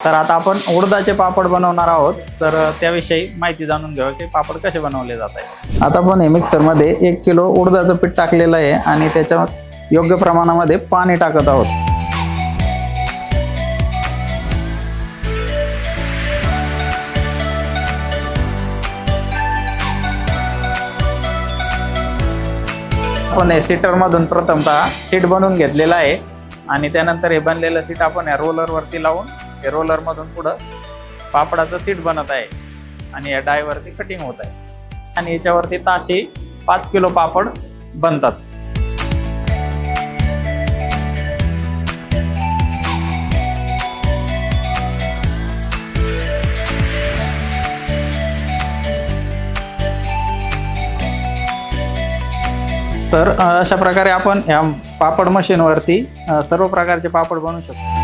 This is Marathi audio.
तर आता आपण उडदाचे पापड बनवणार आहोत, तर त्याविषयी माहिती जाणून घेऊया की पापड कसे बनवले जातात. आता आपण हे मिक्सरमध्ये 1 किलो उडदाचं पीठ टाकलेलं आहे आणि त्याच्या योग्य प्रमाणामध्ये पाणी टाकत आहोत. आपण हे सीटरमधून प्रथमतः सीट बनवून घेतलेलं आहे आणि त्यानंतर हे बनलेलं सीट आपण या रोलरवरती लावून हे रोलरमधून पुढं पापडाचं सीट बनत आहे आणि या डायवरती कटिंग होत आहे आणि याच्यावरती ताशी 5 किलो पापड बनतात. तर अशा प्रकारे आपण या पापड मशीनवरती सर्व प्रकारचे पापड बनवू शकतो.